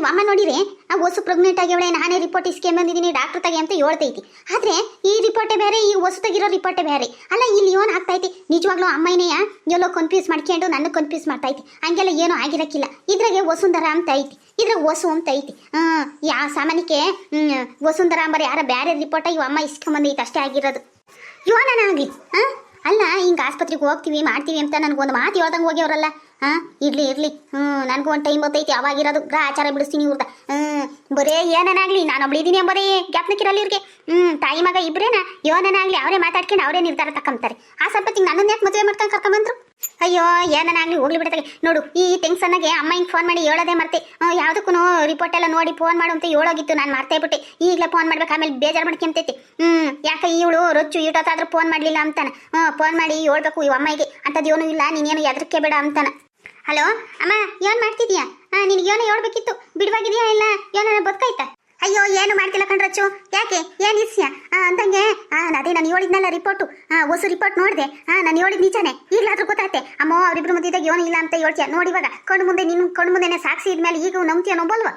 ನಿಮ್ಮ ಅಮ್ಮ ನೋಡಿರಿ ಆ ಹೊಸು ಪ್ರೆಗ್ನೆಂಟ್ ಆಗ್ಯವಳೆ, ನಾನೇ ರಿಪೋರ್ಟ್ ಇಸ್ಕೊಂಡ್ ಬಂದಿದ್ದೀನಿ ಡಾಕ್ಟರ್ ತಗೆ ಅಂತ ಹೇಳ್ತೈತಿ. ಆದ್ರೆ ಈ ರಿಪೋರ್ಟೇ ಬೇರೆ, ಈ ಹೊಸು ತೆಗಿರೋ ರಿಪೋರ್ಟೇ ಬೇರೆ. ಅಲ್ಲ ಇಲ್ಲಿ ಏನು ಆಗ್ತೈತಿ? ನಿಜವಾಗ್ಲೂ ಅಮ್ಮನೇಯ ಎಲ್ಲೋ ಕನ್ಫ್ಯೂಸ್ ಮಾಡ್ಕೊಂಡು ನನ್ನ ಕನ್ಫ್ಯೂಸ್ ಮಾಡ್ತೈತಿ. ಹಂಗೆಲ್ಲ ಏನೂ ಆಗಿರಕ್ಕಿಲ್ಲ. ಇದ್ರಾಗೆ ವಸುಂಧರ ಅಂತ ಐತಿ, ಇದ್ರಾಗ ಹೊಸು ಅಂತ ಐತಿ. ಯಾವ ಸಾಮಾನ್ಯಕ್ಕೆ ವಸುಂಧರ ಅಂಬರ್ ಯಾರ ಬೇರೆ ರಿಪೋರ್ಟ ಇವ ಅಮ್ಮ ಇಸ್ಕೊಂಬಂದೈತಿ ಅಷ್ಟೇ ಆಗಿರೋದು. ಯೋನಾನಾಗ್ಲಿ ಅಲ್ಲ, ಹಿಂಗೆ ಆಸ್ಪತ್ರೆಗೆ ಹೋಗ್ತೀವಿ ಮಾಡ್ತೀವಿ ಅಂತ ನನಗೊಂದು ಮಾತು ಹೇಳ್ದಂಗೆ ಹೋಗ್ಯವ್ರಲ್ಲ. ಇರ್ಲಿ ನನಗೂ ಒಂದು ಟೈಮ್ ಗೊತ್ತೈತಿ ಅವಾಗಿರೋದು ಆಚಾರ ಬಿಡಿಸ್ತೀನಿ ಇವ್ರದ. ಬರೇ ಏನನಾಗ್ಲಿ ನಾನೊಬ್ಳಿದ್ದೀನಿ ಎಂಬರೇ ಜ್ಞಾಪನಕ್ಕಿರಲ್ಲ ಇವ್ರಿಗೆ. ತಾಯಿ ಮಗ ಇಬ್ರೇನ ಯೋನನಾಗ್ಲಿ ಅವರೇ ಮಾತಾಡ್ಕೊಂಡು ಅವರೇ ನಿರ್ಧಾರ ತಕೊಂತಾರೆ. ಆ ಸಂಪತ್ತಿಗೆ ನನ್ನನ್ನು ಯಾಕೆ ಮದುವೆ ಮಾಡ್ಕೊಂಡು ಕರ್ಕೊಂಬಂದ್ರು? ಅಯ್ಯೋ ಏನನಾಗ್ಲಿ ಹೋಗ್ಲಿ ಬಿಡತಾಗೆ. ನೋಡು ಈ ಟೆನ್ಷನ್ನಾಗೆ ಅಮ್ಮ ಹಿಂಗೆ ಫೋನ್ ಮಾಡಿ ಹೇಳೋದೇ ಮರ್ತೆ. ಯಾವುದಕ್ಕೂ ರಿಪೋರ್ಟ್ ಎಲ್ಲ ನೋಡಿ ಫೋನ್ ಮಾಡು ಅಂತ ಹೇಳೋಗಿತ್ತು, ನಾನು ಮರ್ತೇ ಬಿಟ್ಟೆ. ಈಗಲೇ ಫೋನ್ ಮಾಡ್ಬೇಕು, ಆಮೇಲೆ ಬೇಜಾರು ಮಾಡ್ಕೊಂತೈತಿ. ಯಾಕೆ ಇವಳು ರೊಚ್ಚು ಇಟ್ಟೋತ್ತಾದ್ರೂ ಫೋನ್ ಮಾಡಲಿಲ್ಲ ಅಂತಾನೆ. ಫೋನ್ ಮಾಡಿ ಹೇಳ್ಬೇಕು ಇವ ಅಮ್ಮಗೆ ಅಂಥದ್ದು ಏನೂ ಇಲ್ಲ, ನೀನೇನು ಎದರಿಕೆ ಬೇಡ ಅಂತಾನೆ. ಹಲೋ ಅಮ್ಮ, ಏನು ಮಾಡ್ತಿದ್ಯಾ? ನಿನಗೆ ಏನೋ ಹೇಳ್ಬೇಕಿತ್ತು, ಬಿಡುವಾಗಿದೆಯಾ ಇಲ್ಲ ಏನೋ ಬದುಕಾಯ್ತಾ? ಅಯ್ಯೋ ಏನು ಮಾಡ್ತಿಲ್ಲ ಕಣ್ರಚ್ಚು, ಯಾಕೆ ಏನು ಇಸ್ಯ ಅಂದಂಗೆ? ಅದೇ ನಾನು ಹೇಳಿದ್ನಲ್ಲ ರಿಪೋರ್ಟು, ಹೊಸ ರಿಪೋರ್ಟ್ ನೋಡಿದೆ. ನಾನು ಹೇಳಿದ್ ನಿಜಾನೆ, ಈಗಲಾದ್ರೂ ಗೊತ್ತಾಯ್ತೆ. ಅಮ್ಮೋ ಅವರಿಬ್ರು ಮಧ್ಯದಾಗ ಏನೂ ಇಲ್ಲ ಅಂತ ಹೇಳ್ತೀಯ. ನೋಡಿ ಇವಾಗ ಕಣ್ಣು ಮುಂದೆ ನಿನ್ನ ಕಣ್ಣು ಮುಂದೆನೆ ಸಾಕ್ಷಿ ಇದ್ಮೇಲೆ ಈಗ ನಂಬ್ತೀಯ ನಂಬಲ್ವ?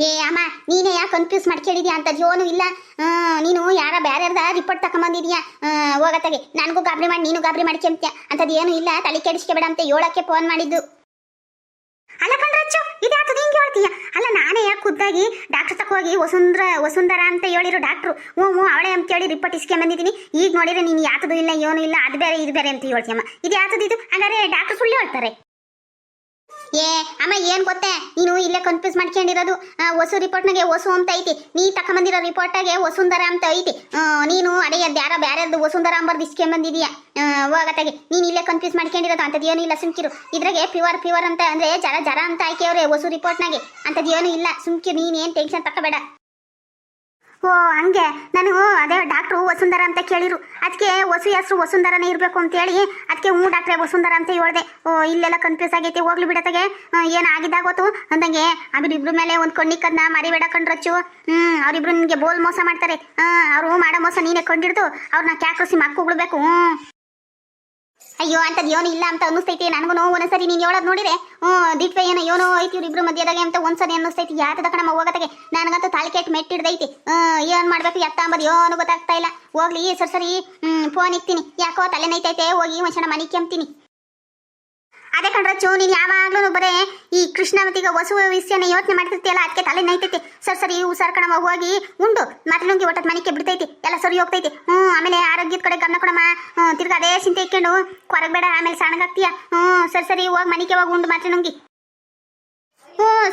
ಏ ಅಮ್ಮ, ನೀನೇ ಯಾಕೆ ಕನ್ಫ್ಯೂಸ್ ಮಾಡ್ಕೊಂಡಿದ್ಯಾ? ಅಂತದ್ದು ಏನೂ ಇಲ್ಲ. ನೀನು ಯಾರ ಬೇರೆಯವ್ರದ ರಿಪೋರ್ಟ್ ತಗೊಂಬಂದಿದ್ಯಾ? ಹೋಗತ್ತಾಗೆ ನನಗೂ ಗಾಬರಿ ಮಾಡಿ ನೀನು ಗಾಬರಿ ಮಾಡ್ಕೊಂತೀಯ. ಅಂಥದ್ದು ಏನೂ ಇಲ್ಲ, ತಲೆ ಕೆಡಿಸ್ಕೊಬೇಡ ಅಂತ ಹೇಳೋಕ್ಕೆ ಫೋನ್ ಮಾಡಿದ್ದು. ಅಲ್ಲ ಕಣ್ರಚ್ಚು, ಇದ್ಯಾತದ ಹಿಂಗೆ ಹೇಳ್ತೀಯ? ಅಲ್ಲ ನಾನೇ ಯಾಕೆ ಖುದ್ದಾಗಿ ಡಾಕ್ಟರ್ ತಕ ಹೋಗಿ ವಸುಂಧರ ಅಂತ ಹೇಳಿರೋ ಡಾಕ್ಟ್ರು ಅವಳೇ ಅಂತ ಹೇಳಿ ರಿಪೋರ್ಟ್ ಇಸ್ಕೊಂಡ್ ಬಂದಿದ್ದೀನಿ. ಈಗ ನೋಡಿದ್ರೆ ನೀನು ಯಾತದು ಇಲ್ಲ ಏನೂ ಇಲ್ಲ, ಅದು ಬೇರೆ ಇದು ಬೇರೆ ಅಂತ ಹೇಳ್ತೀಯಮ್ಮ. ಇದು ಯಾತದು ಇದು? ಹಾಗಾದ್ರೆ ಡಾಕ್ಟರ್ ಸುಳ್ಳು ಹೇಳ್ತಾರೆ. ಏ ಅಮ್ಮ, ಏನು ಗೊತ್ತೇ, ನೀನು ಇಲ್ಲೇ ಕನ್ಫ್ಯೂಸ್ ಮಾಡ್ಕೊಂಡಿರೋದು. ಹೊಸು ರಿಪೋರ್ಟ್ನಾಗೆ ಹೊಸು ಅಂತ ಐತಿ, ನೀ ತಕೊಂಬಂದಿರೋ ರಿಪೋರ್ಟಾಗೆ ವಸುಂಧರ ಅಂತ ಐತಿ. ನೀನು ಅದೇ ಯಾರೋ ಬೇರೆದು ವಸುಂಧರ ಅಂಬರ್ದು ಇಸ್ಕೊಂಬಂದಿದೀಯಾ? ಹೋಗತ್ತಾಗೆ ನೀನು ಇಲ್ಲೇ ಕನ್ಫ್ಯೂಸ್ ಮಾಡ್ಕೊಂಡಿರೋದು. ಅಂಥದ್ದು ಏನೂ ಇಲ್ಲ, ಸುಮ್ಕಿರು. ಇದ್ರಾಗೆ ಪ್ಯೂರ್ ಅಂತ ಅಂದರೆ ಜರ ಅಂತ ಆಯ್ಕೆಯವ್ರೆ ಹೊಸು ರಿಪೋರ್ಟ್ನಾಗೆ. ಅಂಥದ್ದು ಏನೂ ಇಲ್ಲ, ಸುಮ್ಕಿರು. ನೀನೇನು ಟೆನ್ಷನ್ ತಗೋಬೇಡ. ಓ ಹಂಗೆ, ನಾನು ಅದೇ ಡಾಕ್ಟ್ರು ವಸುಂಧರ ಅಂತ ಕೇಳಿರು, ಅದಕ್ಕೆ ಹೊಸು ಹೆಸರು ವಸುಂಧರನೇ ಇರಬೇಕು ಅಂತೇಳಿ ಅದಕ್ಕೆ ಡಾಕ್ಟ್ರೆ ವಸುಂಧರ ಅಂತ ಹೇಳ್ದೆ. ಇಲ್ಲೆಲ್ಲ ಕನ್ಫ್ಯೂಸ್ ಆಗೈತಿ, ಹೋಗ್ಲಿ ಬಿಡತ್ತಾಗೆ. ಏನು ಆಗಿದ್ದಾಗೋತು ಅಂದಂಗೆ ಅವರಿಬ್ರ ಮೇಲೆ ಒಂದು ಕಣ್ಣಿಕ್ಕದನ್ನ ಮರಿಬೇಡ ಕಂಡ್ರಚ್ಚು. ಅವರಿಬ್ರು ನಿನಗೆ ಬೋಲ್ ಮೋಸ ಮಾಡ್ತಾರೆ. ಅವರು ಮಾಡೋ ಮೋಸ ನೀನೇ ಕಂಡಿಡ್ದು ಅವ್ರನ್ನ ಕ್ಯಾಕ್ರಿಸಿ ಮಕ್ಕಳು. ಅಯ್ಯೋ ಅಂಥದ್ದು ಏನೂ ಇಲ್ಲ ಅಂತ ಅನ್ನಿಸ್ತೈತಿ ನನಗೂ. ಒಂದ್ಸರಿ ನೀನು ಹೇಳೋದು ನೋಡಿರೆ ದಿಟ್ವೆ ಏನೋ ಐತಿ ಇವ್ರಿಬ್ರು ಮಧ್ಯದಾಗೆ ಅಂತ ಒಂದ್ಸರಿ ಅನ್ನಿಸ್ತೈತಿ. ಯಾತದ ಕಣಮ್ಮ ಹೋಗತ್ತಾಗೆ, ನನಗಂತೂ ತಾಳಿ ಕೆಟ್ಟು ಮೆಟ್ಟಿಡ್ದೈತಿ. ಏನು ಮಾಡಬೇಕು ಎತ್ತ ಅಂಬದು ಏನೂ ಗೊತ್ತಾಗ್ತಾ ಇಲ್ಲ. ಹೋಗ್ಲಿ ಸರಿ ಫೋನ್ ಇಕ್ತೀನಿ, ಯಾಕೋ ತಲೆ ನೈತೈತೆ, ಹೋಗಿ ಒಂದ್ಸಣ ಮನೆ ಕೆಮ್ತೀನಿ. ಅದೇ ಕಣ್ರಚ್ಚು, ನೀನು ಯಾವಾಗ್ಲೂ ಬರೇ ಈ ಕೃಷ್ಣವತಿಗೆ ಹೊಸ ವಿಷಯನ ಯೋಚನೆ ಮಾಡ್ತಿರ್ತೀಯಲ್ಲ, ಅದಕ್ಕೆ ತಲೆ ನೈತೈತಿ. ಸರಿ ಹುಷಾರ್ ಕಣಮ್ಮ, ಹೋಗಿ ಉಂಡು ಮಾತ್ರನುಂಗಿ ಒಟ್ಟದ ಮನೆಗೆ ಬಿಡ್ತೈತಿ, ಎಲ್ಲ ಸರಿ ಹೋಗ್ತೈತಿ. ಆಮೇಲೆ ಆರೋಗ್ಯದ ಕಡೆ ಗಮನ ಕೊಡಮ್ಮ. ತಿರ್ಗಿ ಅದೇ ಚಿಂತೆ ಇಟ್ಕೊಂಡು ಕೊರಗಬೇಡ, ಆಮೇಲೆ ಸಣ್ಣಗಾಗ್ತೀಯ. ಸರಿ ಹೋಗಿ ಮನೆಗೆ ಹೋಗಿ ಉಂಡು ಮಾತ್ರನುಂಗಿ.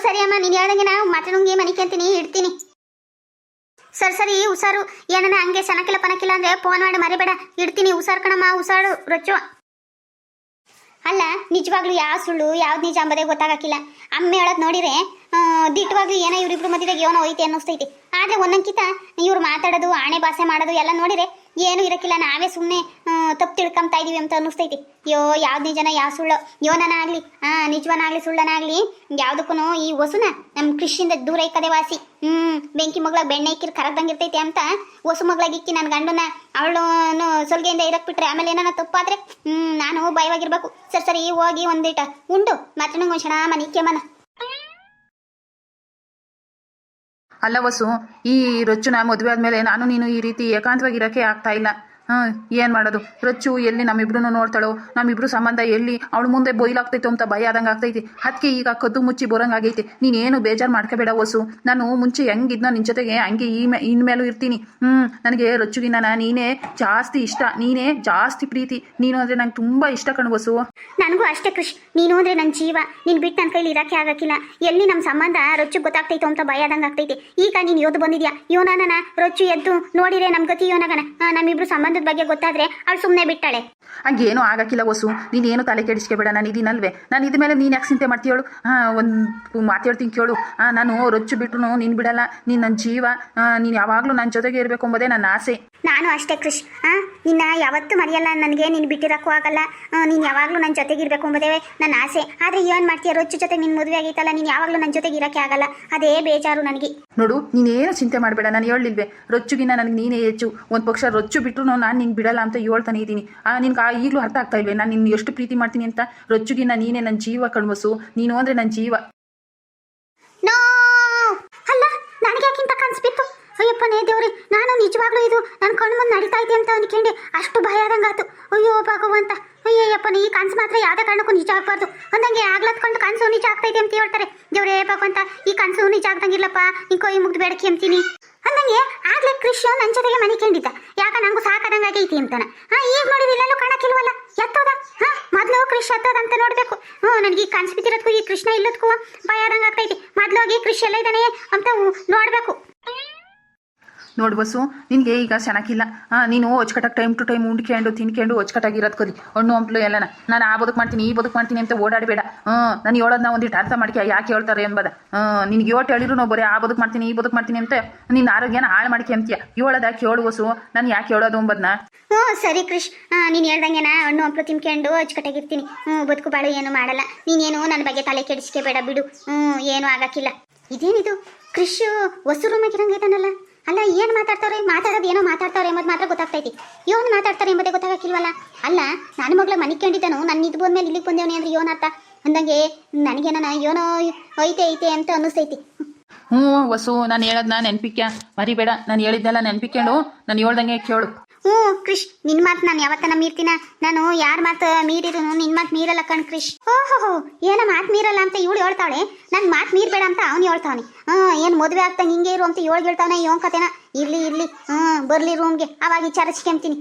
ಸರಿ ಅಮ್ಮ, ನೀನು ಹೇಳ್ದಂಗೆ ನಾವು ಮಾತ್ರನುಂಗಿ ಮನೆಗೆ ಅಂತೀನಿ, ಇಡ್ತೀನಿ. ಸರಿ ಹುಷಾರು. ಏನನ್ನ ಹಂಗೆ ಸನಕಿಲ್ಲ ಪನಕಿಲ್ಲ ಅಂದ್ರೆ ಫೋನ್ ಮಾಡಿ ಮರಿಬೇಡ, ಇಡ್ತೀನಿ. ಹುಷಾರ್ ಕಣಮ್ಮ, ಹುಷಾರು ರೊಚ್ಚು. ಅಲ್ಲ ನಿಜವಾಗ್ಲೂ ಯಾವ ಸುಳ್ಳು ಯಾವ್ದು ನಿಜ ಅಂಬದೇ ಗೊತ್ತಾಗಕ್ಕಿಲ್ಲ. ಅಮ್ಮ ಹೇಳೋದು ನೋಡಿರೆ ದಿಟ್ಟವಾಗ್ಲೂ ಏನೋ ಇವ್ರಿಬ್ರು ಮಧ್ಯದಾಗ ಏನೋ ಐತೆ ಅನ್ನಿಸ್ತೈತಿ. ಆದರೆ ಒಂದೊಂದ್ಕಿತ ಇವ್ರು ಮಾತಾಡೋದು ಆಣೆ ಭಾಷೆ ಮಾಡೋದು ಎಲ್ಲ ನೋಡಿರೆ ಏನು ಇರಕ್ಕಿಲ್ಲ, ನಾವೇ ಸುಮ್ಮನೆ ತಪ್ಪು ತಿಳ್ಕೊಂತಾ ಇದೀವಿ ಅಂತ ಅನ್ನಿಸ್ತೈತಿ. ಯಾವ್ದು ನಿಜನ ಯಾವ ಸುಳ್ಳು, ಯೋನನಾಗ್ಲಿ ನಿಜವನಾಗ್ಲಿ ಸುಳ್ಳನಾಗ್ಲಿ ಯಾವುದಕ್ಕೂ ಈ ಹೊಸುನ ನಮ್ಮ ಕೃಷಿಯಿಂದ ದೂರ ಇಕ್ಕದೆ ವಾಸಿ. ಬೆಂಕಿ ಮಗ್ಳಾಗ ಬೆಣ್ಣೆ ಇಕ್ಕಿರ್ ಕರಗ್ದಂಗಿರ್ತೈತಿ ಅಂತ ಹೊಸು ಮಗ್ಳಾಗ ಇಕ್ಕಿ ನನ್ನ ಗಂಡನ ಅವಳು ಸೊಲ್ಗೆಯಿಂದ ಇರಕ್ ಬಿಟ್ರೆ ಆಮೇಲೆ ಏನಾನ ತಪ್ಪಾದ್ರೆ ನಾನು ಭಯವಾಗಿರ್ಬೇಕು. ಸರಿ ಹೋಗಿ ಒಂದಿಟ ಉಂಡು ಮತ್ತೆ ನಂಗೆ ಒಂದು ಕ್ಷಣ ಮನಿಕೆ ಮನ. ಅಲ್ಲ ವಸು, ಈ ರೊಚ್ಚುನ ಮದುವೆ ಆದಮೇಲೆ ನಾನು ನೀನು ಈ ರೀತಿ ಏಕಾಂತವಾಗಿರೋಕ್ಕೆ ಆಗ್ತಾ ಇಲ್ಲ. ಏನು ಮಾಡೋದು? ರೊಚ್ಚು ಎಲ್ಲಿ ನಮ್ಮಿಬ್ರು ನೋಡ್ತಾಳೋ, ನಮ್ಮಿಬ್ರು ಸಂಬಂಧ ಎಲ್ಲಿ ಅವಳು ಮುಂದೆ ಬೊಯ್ಲಾಗ್ತೈತೋ ಅಂತ ಭಯ ಆದಂಗೆ ಆಗ್ತೈತಿ. ಅದಕ್ಕೆ ಈಗ ಕದ್ದು ಮುಚ್ಚಿ ಬರೋಂಗಾಗೈತಿ. ನೀನೇನು ಬೇಜಾರು ಮಾಡ್ಕೋಬೇಡ ವಸು, ನಾನು ಮುಂಚೆ ಹೆಂಗಿದ್ನೋ ನಿನ್ನ ಜೊತೆಗೆ ಹಂಗೆ ಇನ್ಮೇಲೂ ಇರ್ತೀನಿ. ನನಗೆ ರೊಚ್ಚುಗಿನ ನೀನೇ ಜಾಸ್ತಿ ಇಷ್ಟ, ನೀನೇ ಜಾಸ್ತಿ ಪ್ರೀತಿ. ನೀನು ಅಂದರೆ ನಂಗೆ ತುಂಬ ಇಷ್ಟ ಕಣು ವಸು. ನನಗೂ ಅಷ್ಟೇ ಕೃಷ್, ನೀನು ಅಂದರೆ ನನ್ನ ಜೀವ. ನೀನು ಬಿಟ್ಟು ನನ್ನ ಕೈಲಿ ಇರೋಕ್ಕೆ ಆಗಕ್ಕಿಲ್ಲ. ಎಲ್ಲಿ ನಮ್ಮ ಸಂಬಂಧ ರೊಚ್ಚು ಗೊತ್ತಾಗ್ತೈತೋ ಅಂತ ಭಯ ಆದಂಗೆ ಆಗ್ತೈತಿ. ಈಗ ನೀನು ಯೋದು ಬಂದಿದ್ಯಾ, ಯೋನನ ರೊಚ್ಚು ಎದ್ದು ನೋಡಿರೆ ನಮ್ಮ ಗತಿ ಯೋನಗನ ನಮ್ಮಿಬ್ರು ಸಂಬಂಧದ ಬಗ್ಗೆ ಗೊತ್ತಾದ್ರೆ ಅವಳು ಸುಮ್ಮನೆ ಬಿಟ್ಟಾಳೆ. ಹಂಗೇನು ಆಗಕ್ಕಿಲ್ಲ ವಸು, ನೀನೇನು ತಲೆ ಕೆಡಿಸ್ಕೋಬೇಡ. ನಾನು ಇದೀನಲ್ವೇ, ನಾನು ಇದ ಮೇಲೆ ನೀನು ಯಾಕೆ ಚಿಂತೆ ಮಾಡ್ತೀಯಳು? ಒಂದು ಮಾತಾಡ್ತೀನಿ ಕೇಳು. ನಾನು ರೊಚ್ಚು ಬಿಟ್ಟರು ನೀನು ಬಿಡಲ್ಲ, ನೀನು ನನ್ನ ಜೀವ. ನೀನು ಯಾವಾಗಲೂ ನನ್ನ ಜೊತೆಗೆ ಇರಬೇಕು ಎಂಬುದೇ ನನ್ನ ಆಸೆ. ನಾನು ಅಷ್ಟೇ ಕೃಷ್, ನಿನ್ನ ಯಾವತ್ತೂ ಮರೆಯಲ್ಲ. ನನಗೆ ನೀನು ಬಿಟ್ಟಿರೋಕ್ಕೂ ಆಗಲ್ಲ. ನೀನು ಯಾವಾಗಲೂ ನನ್ನ ಜೊತೆಗೆ ಇರಬೇಕು ಎಂಬುದೇ ನನ್ನ ಆಸೆ. ಆದರೆ ಏನು ಮಾಡ್ತೀಯ, ರೊಚ್ಚು ಜೊತೆಗೆ ನಿನ್ನ ಮದುವೆ ಆಗೈತಲ್ಲ, ನೀನು ಯಾವಾಗಲೂ ನನ್ನ ಜೊತೆಗೆ ಇರೋಕ್ಕೆ ಆಗಲ್ಲ. ಅದೇ ಬೇಜಾರು ನನಗೆ. ನೋಡು, ನೀನೇನು ಚಿಂತೆ ಮಾಡಬೇಡ. ನಾನು ಹೇಳಿಲ್ವೇ, ರೊಚ್ಚುಗಿನ್ನ ನನಗೆ ನೀನೇ ಹೆಚ್ಚು. ಒಂದು ಪಕ್ಷ ರೊಚ್ಚು ಬಿಟ್ಟರು ನಾನು ನಿನ್ನ ಬಿಡಲ್ಲ ಅಂತ ಹೇಳ್ತಾನೆ ಇದ್ದೀನಿ. ನಿನ್ಗೆ ಈಗಲೂ ಅರ್ಥ ಆಗ್ತಾ ಇಲ್ವೇ ನಾನು ನಿನ್ನ ಎಷ್ಟು ಪ್ರೀತಿ ಮಾಡ್ತೀನಿ ಅಂತ? ರೊಚ್ಚುಗಿನ್ನ ನೀನೇ ನನ್ನ ಜೀವ ಕಣ್ವಸು, ನೀನು ಅಂದರೆ ನನ್ನ ಜೀವ. ನನಗ್ಯಾಕಿಂತ ಕನ್ಸ್ಬಿತ್ತು. ಅಯ್ಯಪ್ಪನೇ ದೇವ್ರಿ, ನಾನು ನಿಜವಾಗ್ಲೂ ಇದು ನನ್ನ ಕಣ್ಣು ಮುಂದೆ ನಡೀತಾ ಇದೆ ಅಂತ ಅನ್ಕೊಂಡೆ. ಅಷ್ಟು ಭಯ ಆದಂಗಾತು. ಅಯ್ಯೋ ಭಗವಂತ, ಅಯ್ಯಪ್ಪನೇ ಈ ಕನ್ಸು ಮಾತ್ರ ಯಾವುದೇ ಕಾರಣಕ್ಕೂ ನಿಜ ಆಗ್ಬಾರ್ದು. ಅಂದಂಗೆ ಆಗ್ಲತ್ಕೊಂಡು ಕನ್ಸು ನಿಜ ಆಗ್ತೈತೆ ಅಂತ ಹೇಳ್ತಾರೆ. ದೇವ್ರೇ ಭಗವಂತ, ಈ ಕನ್ಸು ನಿಜ ಆಗ್ದಂಗಿಲ್ಲಪ್ಪ, ಈ ಕೊಯ್ ಮುಗ್ದು ಬೇಡಕ್ಕೆ ಅಂತೀನಿ. ಅಂದಂಗೆ ಆಗ್ಲೇ ಕೃಷ್ಣ ನನ್ನ ಜೊತೆಗೆ ಮನಿಕೊಂಡಿದ್ದ. ಯಾಕ ನಂಗೂ ಸಾಕಾದಂಗಾಗೈತಿ ಅಂತಾನ. ಈಗ ನೋಡಿದ್ರೆ ಇಲ್ಲೆಲ್ಲೂ ಕಾಣಕ್ಕಿಲ್ವಲ್ಲ, ಎತ್ತೋದ? ಮೊದ್ಲು ಕೃಷ್ ಎತ್ತೋದ ಅಂತ ನೋಡ್ಬೇಕು. ನನಗೆ ಈ ಕನ್ಸು ಬಿದ್ದಿರೋದಕ್ಕೂ ಈ ಕೃಷ್ಣ ಇಲ್ಲದಕ್ಕೂ ಭಯ ಆದಂಗೆ ಆಗ್ತೈತಿ. ಮೊದ್ಲು ಹೋಗಿ ಕೃಷಿ ಎಲ್ಲ ಇದ್ದಾನೆ ಅಂತ ನೋಡ್ಬೇಕು. ನೋಡಿ ಬಸ್ಸು, ನಿನಗೆ ಈಗ ಚೆನ್ನಾಗಿಲ್ಲ. ನೀನು ಹೊಚ್ಕಟ್ಟಾಗಿ ಟೈಮ್ ಟು ಟೈಮ್ ಉಂಡ್ಕೊಂಡು ತಿನ್ಕೊಂಡು ಹೊಚ್ಕಟ್ಟಾಗಿರೋದು ಕಲಿ. ಹಣ್ಣು ಹಂಪ್ಲು ಎಲ್ಲನ ನಾನು ಆ ಬದುಕು ಮಾಡ್ತೀನಿ ಈ ಬದುಕು ಮಾಡ್ತೀನಿ ಅಂತ ಓಡಾಡಬೇಡ. ನಾನು ಹೇಳೋದನ್ನ ಒಂದಿಟ್ಟು ಅರ್ಥ ಮಾಡ್ಕೆ ಯಾಕೆ ಹೇಳ್ತಾರೆ ಎಂಬುದ. ನಿನಗೆ ಯೋಟ್ ಹೇಳಿರು ನಾವು ಬರೀ ಆ ಬದುಕು ಮಾಡ್ತೀನಿ ಈ ಬದುಕು ಮಾಡ್ತೀನಿ ಅಂತ ನಿನ್ನ ಆರೋಗ್ಯನ ಹಾಳು ಮಾಡ್ಕೆ ಅಂತೀಯ. ಹೇಳೋದಾಕೆ ಹೇಳು ಬಸ್ಸು, ನಾನು ಯಾಕೆ ಹೇಳೋದು ಎಂಬುದನ್ನ. ಸರಿ ಕೃಷ್, ನೀನು ಹೇಳ್ದಂಗೆನ ಹಣ್ಣು ಹಂಪ್ಲು ತಿನ್ಕೊಂಡು ಅಚ್ಚುಕಟ್ಟಾಗಿರ್ತೀನಿ. ಬದುಕು ಬಾಳು ಏನು ಮಾಡಲ್ಲ. ನೀನೇನು ನನ್ನ ಬಗ್ಗೆ ತಲೆ ಕೆಡಿಸ್ಕೋಬೇಡ ಬಿಡು. ಏನು ಆಗಕ್ಕಿಲ್ಲ. ಇದೇನಿದು ಕೃಷ್ ಹೊಸ ರೂಮಾಗಿರಂಗೈತಾನಲ್ಲ. ಅಲ್ಲ ಏನು ಮಾತಾಡೋದು ಏನೋ ಮಾತಾಡ್ತಾರೆ ಎಂಬುದು ಮಾತ್ರ ಗೊತ್ತಾಗ್ತೈತಿ. ಏನು ಮಾತಾಡ್ತಾರೆ ಎಂಬುದೇ ಗೊತ್ತಾಗಕ್ಕಿಲ್ವಲ್ಲ. ಅಲ್ಲ ನನ್ನ ಮಗಳ ಮನಿಕೊಂಡಿದ್ದಾನು, ನನ್ನ ಇದು ಬಂದ್ಮೇಲೆ ಇಲ್ಲಿಗೆ ಬಂದೇವನಿ ಅಂದ್ರೆ ಏನು ಅರ್ಥ ಅಂದಂಗೆ ನನಗೇನ ಏನೋ ಐತೆ ಅಂತ ಅನ್ನಿಸ್ತೈತಿ. ವಸು, ನಾನು ಹೇಳೋದನ್ನ ನೆನ್ಪಿಕ್ಯ ಮರಿಬೇಡ. ನಾನು ಹೇಳಿದ್ದೆಲ್ಲ ನೆನ್ಪಿಕೊಂಡು ನಾನು ಹೇಳ್ದಂಗೆ ಕೇಳು. ಕೃಷ್, ನಿನ್ನ ಮಾತು ನಾನು ಯಾವತ್ತನ ಮೀರ್ತೀನ? ನಾನು ಯಾರ ಮಾತು ಮೀರಿರು ನಿನ್ನ ಮಾತು ಮೀರಲ್ಲ ಕಣ್ ಕೃಷ್. ಓಹೋ, ಏನೋ ಮಾತು ಮೀರಲ್ಲ ಅಂತ ಇವಳು ಹೇಳ್ತಾವಳೆ, ನನ್ನ ಮಾತು ಮೀರ್ಬೇಡ ಅಂತ ಅವನು ಹೇಳ್ತಾವನೆ. ಏನು ಮದುವೆ ಆಗ್ತಂಗೆ ಹಿಂಗೆ ಇರು ಅಂತ ಹೇಳ್ತಾವನೆ. ಇವನ್ ಕತೆನ ಇರ್ಲಿ ಬರ್ಲಿ ರೂಮ್ಗೆ, ಅವಾಗ ವಿಚಾರಿಸ್ಕೊಂತೀನಿ.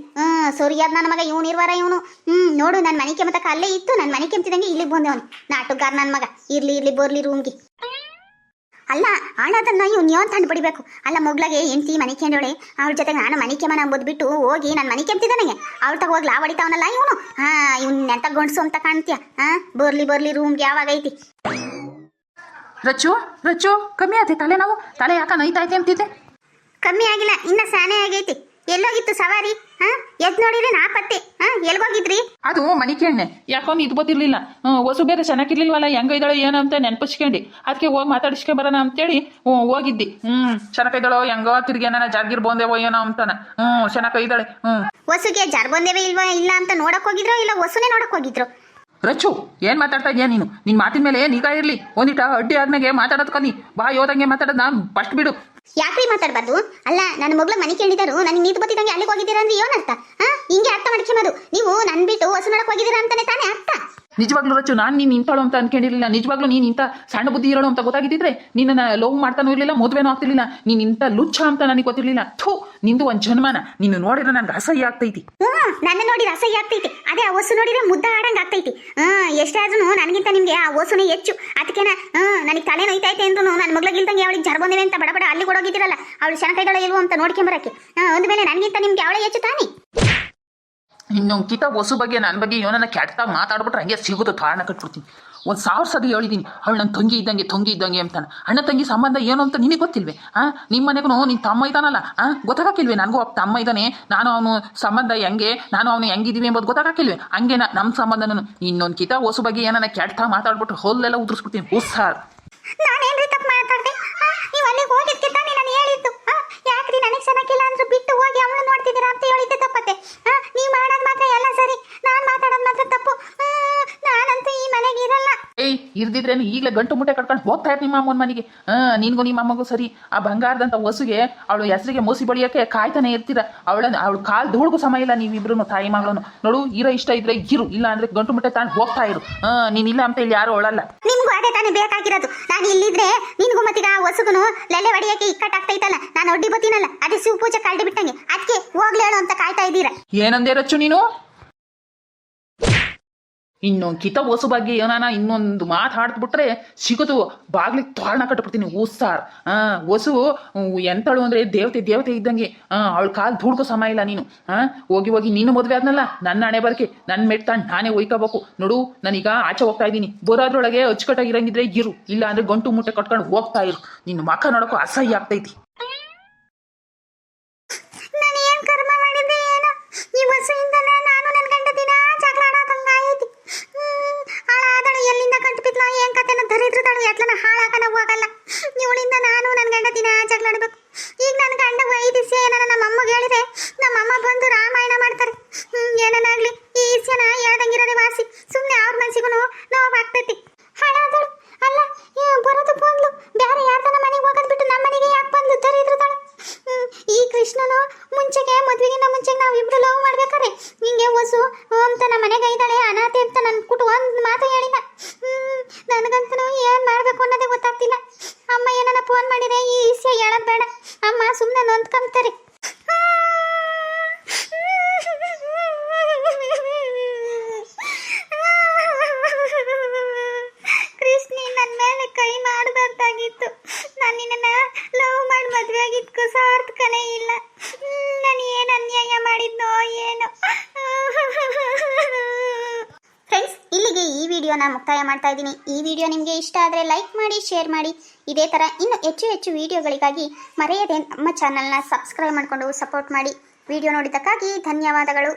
ಸರಿಯಾದ ನನ್ನ ಮಗ ಇವನು ಇರುವಾರ ಇವನು. ನೋಡು, ನನ್ನ ಮನೆ ಕೆಮ್ಮತಕ್ಕ ಅಲ್ಲೇ ಇತ್ತು, ನನ್ನ ಮನೆ ಕೆಮ್ತಿದಂಗೆ ಇಲ್ಲಿಗೆ ಬಂದವನು ನಾಟುಗಾರ ನನ್ನ ಮಗ. ಇರ್ಲಿ ಬರ್ಲಿ ರೂಮ್ಗೆ. ಅಲ್ಲ ಹಣದನ್ನ ಇವ್ನು ಅಂತ ತಂದು ಬಿಡಬೇಕು. ಅಲ್ಲ ಮೊಗ್ಲಾಗೆ ಹೆಂಡ್ತಿ ಮನೆ ಕೆಂಡೋಳೆ, ಅವಳ ಜೊತೆಗೆ ನಾನು ಮನೆ ಕೆಮ್ಮನ ಅಂಬೋದ್ಬಿಟ್ಟು ಹೋಗಿ ನನ್ನ ಮನೆ ಕೆಮ್ತಿದ್ದಾನೆ. ಅವಳ ತಗ ಹೋಗಿ ಲಾವ್ ಹೊಡಿತಾವನಲ್ಲ ಇವನು. ಇವ್ನ ಎಂತ ಗಂಡ್ಸು ಅಂತ ಕಾಣ್ತೀಯ. ಬರ್ಲಿ ರೂಮ್ಗೆ. ಯಾವಾಗೈತಿ ರಚ್ಚು ಕಮ್ಮಿ ಆಯ್ತು ತಲೆನೋವು? ತಲೆ ಯಾಕ ನೋಯ್ತೈತೆ ಅಂತಿದ್ದೆ. ಕಮ್ಮಿ ಆಗಿಲ್ಲ, ಇನ್ನ ಸಾನೆ ಆಗೈತಿ. ಎಲ್ಲೋಗಿತ್ತು ಸವಾರಿ? ಎದ್ ನೋಡಿರಿ ನಾ ಪತ್ತೆ. ಎಲ್ಗೋಗಿದ್ರಿ? ಅದು ಮಣಿಕೆಣ್ಣೆ ಯಾಕೊಮ್ಮೆ ಇದು ಗೊತ್ತಿರ್ಲಿಲ್ಲ. ಹೊಸು ಬೇರೆ ಚೆನ್ನಾಗಿರ್ಲಿಲ್ವಲ್ಲ, ಹೆಂಗ ಇದ್ದಾಳೋ ಏನೋ ಅಂತ ನೆನಪಿಸ್ಕೊಂಡು ಅದಕ್ಕೆ ಹೋಗಿ ಮಾತಾಡಿಸ್ಕೊ ಬರೋಣ ಅಂತೇಳಿ ಹೋಗಿದ್ದಿ. ಚೆನ್ನಾಗಿದ್ದಾಳೋ ಹೆಂಗೋ ತಿರ್ಗೇನ ಜಾರ್ಗಿರ್ ಬಂದೇವೋ ಏನೋ ಅಂತಾನ. ಚೆನ್ನಾಗಿದ್ದಾಳೆ. ಹೊಸುಗೆ ಜಾರ್ ಬಂದೇವೆ ಇಲ್ವಾ ಇಲ್ಲ ಅಂತ ನೋಡಕ್ ಹೋಗಿದ್ರು, ಇಲ್ಲ ಹೊಸುನೇ ನೋಡಕ್ ಹೋಗಿದ್ರು? ರಚ್ಚು, ಏನ್ ಮಾತಾಡ್ತಾ ಇದೆಯಾ ನೀನು? ನಿನ್ ಮಾತಿನ ಮೇಲೆ ನಿಗಾ ಇರ್ಲಿ. ಒಂದಿಟ ಅಡ್ಡಿ ಆದ್ಮೇಲೆ ಮಾತಾಡೋದ್ ಕನಿ. ಬಾ ಯೋದಂಗೆ ಮಾತಾಡೋದ್ ನಾನು ಫಸ್ಟ್ ಬಿಡು. ಯಾಕ್ರಿ ಮಾತಾಡ್ಬಾರ್ದು? ಅಲ್ಲ ನನ್ನ ಮಗಳು ಮನೆ ಕೇಳಿದಾರು, ನನಗೆ ನೀತು ಬತ್ತಿದಂಗೆ ಅಲ್ಲಿಗೆ ಹೋಗಿದ್ದೀರಾ ಅಂದ್ರೆ ಏನು ಅರ್ಥ? ಹಿಂಗೆ ಅರ್ಥ ಮಾಡ್ಕೊಂಬದು. ನೀವು ನನ್ ಬಿಟ್ಟು ಹೊಸ ನೋಡಕ್ ಹೋಗಿದ್ದೀರಾ ಅಂತಾನೆ ತಾನೇ ಅರ್ಥ. ನಿಜವಾಗ್ಲೂ ರಚ್ಚು, ನಾನು ನೀನು ಇಂತಾಳು ಅಂತ ಅನ್ಕೊಂಡಿರ್ಲಿಲ್ಲ. ನಿಜವಾಗ್ಲೂ ನೀನು ಇಂಥ ಸಣ್ಣ ಬುದ್ಧಿ ಇರೋಳು ಅಂತ ಗೊತ್ತಾಗಿದ್ದಿದ್ರೆ ನಿನ್ನ ಲವ್ ಮಾಡ್ತಾನೂ ಇರಲಿಲ್ಲ, ಮದುವೆನೂ ಆಗ್ತಿರ್ಲಿಲ್ಲ. ನೀನು ಇಂಥ ಲುಚ್ಚ ಅಂತ ನನಗೆ ಗೊತ್ತಿರ್ಲಿಲ್ಲ. ಥೂ, ನಿಂದು ಒಂದು ಜನ್ಮನ. ನೀನು ನೋಡಿದ್ರೆ ನನಗೆ ಅಸಹ್ಯ ಆಗ್ತೈತಿ. ನನ್ನ ನೋಡಿದ್ರೆ ಅಸಹ್ಯ ಆಗ್ತೈತಿ. ಅದೇ ಆ ಹೊಸು ನೋಡಿದ್ರೆ ಮುದ್ದ ಆಡಂಗ್ ಆಗ್ತೈತಿ. ಎಷ್ಟಾದ್ರೂ ನನಗಿಂತ ನಿಮ್ಗೆ ಆ ಹೊಸುನೇ ಹೆಚ್ಚು. ಅದಕ್ಕೆನ ನನಗೆ ತಲೆ ನೋಯ್ತೈತೆ ಅಂದ್ರೂ ನನ್ನ ಮಗ್ಳಿಗಿಲ್ದಂಗೆ ಅವಳಿಗೆ ಜರ್ ಬಂದೇವೆ ಅಂತ ಬಡ ಅಲ್ಲಿ ಕೊಡೋಗಿದ್ದೀರಲ್ಲ, ಅವಳು ಶನಕೈದಳ ಇಲ್ವೋ ಅಂತ ನೋಡ್ಕೊಂಬರಕ್ಕೆ. ಒಂದು ಮೇಲೆ ನನಗಿಂತ ನಿಮ್ಗೆ ಅವಳೇ ಹೆಚ್ಚು ತಾನೇ. ಇನ್ನೊಂದು ಹೊಸು ಬಗ್ಗೆ ನನ್ನ ಬಗ್ಗೆ ಏನನ್ನ ಕೆಟ್ಟಾಗ ಮಾತಾಡ್ಬಿಟ್ರೆ ಹಂಗೆ ಸಿಗೋದು ಕಾರಣ ಕಟ್ಬಿಡ್ತೀನಿ. 1000 ಸತಿ ಹೇಳಿದ್ದೀನಿ, ಅವಳು ನನ್ನ ತಂಗಿ ಇದ್ದಂಗೆ ಅಂತಾನೆ. ಅಣ್ಣ ತಂಗಿ ಸಂಬಂಧ ಏನು ಅಂತ ನಿನಗೆ ಗೊತ್ತಿಲ್ವೇ? ನಿಮ್ಮ ಮನೆಗೂ ನಿನ್ನ ತಮ್ಮ ಇದ್ದಾನಲ್ಲ, ಗೊತ್ತಾಗಕ್ಕಿಲ್ವೇ? ನನಗೂ ಒಬ್ಬ ತಮ್ಮ ಇದ್ದಾನೆ, ನಾನು ಅವನು ಸಂಬಂಧ ಹೆಂಗೆ, ನಾನು ಅವನು ಹೆಂಗಿದ್ದೀವಿ ಎಂಬುದು ಗೊತ್ತಾಗಕ್ಕಿಲ್ವೇ? ಹಂಗೇನ ನಮ್ಮ ಸಂಬಂಧನೂ. ಇನ್ನೊಂದು ಹೊಸು ಬಗ್ಗೆ ಏನನ್ನ ಕೆಟ್ಟಾಗ ಮಾತಾಡ್ಬಿಟ್ರೆ ಹೊಲ್ಲೆಲ್ಲ ಉದುರಿಸ್ಬಿಡ್ತೀನಿ. ಹುಸ್ಸಾರ್, ನಾನೇನ್ರಿ ತಪ್ಪು ಮಾತಾಡ್ದೆ? ನೀವು ಅಲ್ಲಿಗೆ ಹೋಗಿದ್ಕೆ ತಾನೇ ನಾನು ಹೇಳಿದ್ದು. ಯಾಕ್ರಿ ನನಗೆ ಚೆನ್ನಾಗಿಲ್ಲ ಅಂದ್ರೆ ಬಿಟ್ಟು ಹೋಗಿ ಅವಳು ನೋಡ್ತಿದ್ದೀರಾ ಅಂತ ಹೇಳಿದ್ದೆ ತಪ್ಪತ್ತೆ. ನೀವು ಮಾಡೋದು ಮಾತ್ರ ಎಲ್ಲ ಸರಿ, ನಾನು ಮಾತಾಡೋದು ಮಾತ್ರ ತಪ್ಪು. ನಾನಂತೂ ಈ ಮನೆಗೆ ಇರಲ್ಲ. ಇರ್ದಿದ್ರೇನು ಈಗಲೇ ಗಂಟು ಮುಟ್ಟೆ ಕಟ್ಕೊಂಡು ಹೋಗ್ತಾ ಇರ್ ನಿಮ್ಮ ಅಮ್ಮನ ಮನೆಗೆ. ನಿನ್ಗೂ ನಿಮ್ಮ ಅಮ್ಮಗೂ ಸರಿ. ಆ ಬಂಗಾರದಂತ ಹೊಸುಗೆ ಅವಳು ಹೆಸರಿಗೆ ಮೋಸಿ ಬಳಿಯೋಕ್ಕೆ ಕಾಯ್ತಾನೆ ಇರ್ತೀರ. ಅವಳು ಕಾಲು ಧೂಳ್ಗೂ ಸಮಯ ಇಲ್ಲ. ನೀವಿಬ್ರು ತಾಯಿ ಮಗಳನ್ನು ನೋಡು. ಇಷ್ಟ ಇದ್ರೆ ಇರು, ಇಲ್ಲ ಅಂದ್ರೆ ಗಂಟು ಮುಟ್ಟೆ ತಾನು ಹೋಗ್ತಾ ಇರು. ನೀನಿಲ್ಲ ಅಂತ ಇಲ್ಲಿ ಯಾರು ಒಳಲ್ಲ. ನಿಮ್ಗೂ ಅದೇ ತಾನೇ ಬೇಕಾಗಿರೋದು. ನಾನು ಇಲ್ಲಿದ್ರೆ ನಿನ್ಗೂ ಮತ್ತೀಗ ಆ ಹೊಸುಗುನು ಲೆಲೆ ಹೊಡಿಯಕ್ಕೆ ಇಕ್ಕಟ್ಟಾಗ್ತೈತಲ್ಲ, ನಾನು ಒಡ್ಡಿ ಬತ್ತೀನಲ್ಲ, ಅದೇ ಶಿವ ಪೂಜೆ ಕಳ್ಡಿ ಬಿಟ್ಟಂಗೆ. ಅದಕ್ಕೆ ಹೋಗ್ಲಿ ಹೇಳು ಅಂತ ಕಾಯ್ತಾ ಇದ್ದೀರಾ. ಏನಂದೇ ರಚ್ಚು ನೀನು? ಇನ್ನೊಂದು ಹೊಸು ಬಗ್ಗೆ ಏನಾನ ಇನ್ನೊಂದು ಮಾತಾಡ್ಬಿಟ್ರೆ ಸಿಗೋದು ಬಾಗ್ಲಿಗೆ ತೋರಣ ಕಟ್ಬಿಡ್ತೀನಿ. ಊಸಾರ್ ಹೊಸು ಎಂತಳು ಅಂದ್ರೆ ದೇವತೆ ಇದ್ದಂಗೆ. ಅವಳ ಕಾಲು ಧೂಳ್ಕೋ ಸಮಯ ಇಲ್ಲ. ನೀನು ಹೋಗಿ ನೀನು ಮದುವೆ ಆದ್ನಲ್ಲ, ನನ್ನ ಹಣೆ ಬರ್ಕೆ ನನ್ನ ಮೆಟ್ತಾಂಡು ನಾನೇ ಒಯ್ಕೋಬೇಕು. ನೋಡು, ನಾನೀಗ ಆಚೆ ಹೋಗ್ತಾ ಇದ್ದೀನಿ. ಬರೋದ್ರೊಳಗೆ ಅಚ್ಚುಕಟ್ಟಾಗಿರಂಗಿದ್ರೆ ಇರು, ಇಲ್ಲ ಅಂದ್ರೆ ಗಂಟು ಮುಟ್ಟೆ ಕಟ್ಕೊಂಡು ಹೋಗ್ತಾ ಇರು. ನಿನ್ನ ಮಕ್ಕ ನೋಡೋಕ್ಕೂ ಅಸಹ್ಯ ಆಗ್ತೈತಿ. ನಾನು ಏನ್ ಕರ್ಮ ಮಾಡಿದ್ದೆ ಏನೋ, ಈ ಹೊಸೆಯಿಂದ ನಾನು ನನ್ನ ಗಂಡ ದಿನ ಜಗಳ ಆಡೋದಂಗಾಯ್ತು. ಹಾಳಾದಳು, ಎಲ್ಲಿಂದ ಕಟ್ಬಿದ್ಲ ಏನ್ ಕತೆನ ದರಿದ್ರದಳು, ಎತ್ಲನ ಹಾಳಾಗನ ಹೋಗಲ್ಲ. ಇವಳಿಂದ ನಾನು ನನ್ನ ಗಂಡ ದಿನ ಜಗಳ ಆಡ್ಬೇಕು. ಈಗ ನನ್ನ ಗಂಡ ವೈದಿಸಿ ಏನಾರ ನಮ್ಮ ಅಮ್ಮಗೆ ಹೇಳಿದ್ರೆ ನಮ್ಮಮ್ಮ ಬಂದು ರಾಮಾಯಣ ಮಾಡ್ತಾರೆ. ಏನನ್ನಾಗ್ಲಿ ಈ ಈಸ್ಯನ ಹೇಳ್ದಂಗಿರೋದೇ ವಾಸಿ. ಸುಮ್ಮನೆ ಅವ್ರ ಮನ್ಸಿಗೂ ನೋವಾಗ್ತೈತಿ. ಹಾಳಾದಳು ಅಲ್ಲ, ಬರೋದು ಬಂದ್ಲು, ಬೇರೆ ಯಾರ್ದನ ಮನೆಗೆ ಹೋಗೋದ್ ಬಿಟ್ಟು ನಮ್ಮ ಮನೆಗೆ ಯಾಕೆ ಬಂದ್ಲು? ಇಲ್ಲಿಗೆ ಈ ವಿಡಿಯೋನ ಮುಕ್ತಾಯ ಮಾಡ್ತಾ ಇದ್ದೀನಿ. ಈ ವಿಡಿಯೋ ನಿಮಗೆ ಇಷ್ಟ ಆದರೆ ಲೈಕ್ ಮಾಡಿ, ಶೇರ್ ಮಾಡಿ. ಇದೇ ಥರ ಇನ್ನೂ ಹೆಚ್ಚು ಹೆಚ್ಚು ವಿಡಿಯೋಗಳಿಗಾಗಿ ಮರೆಯದೆ ನಮ್ಮ ಚಾನಲ್ನ ಸಬ್ಸ್ಕ್ರೈಬ್ ಮಾಡಿಕೊಂಡು ಸಪೋರ್ಟ್ ಮಾಡಿ. ವಿಡಿಯೋ ನೋಡಿದ್ದಕ್ಕಾಗಿ ಧನ್ಯವಾದಗಳು.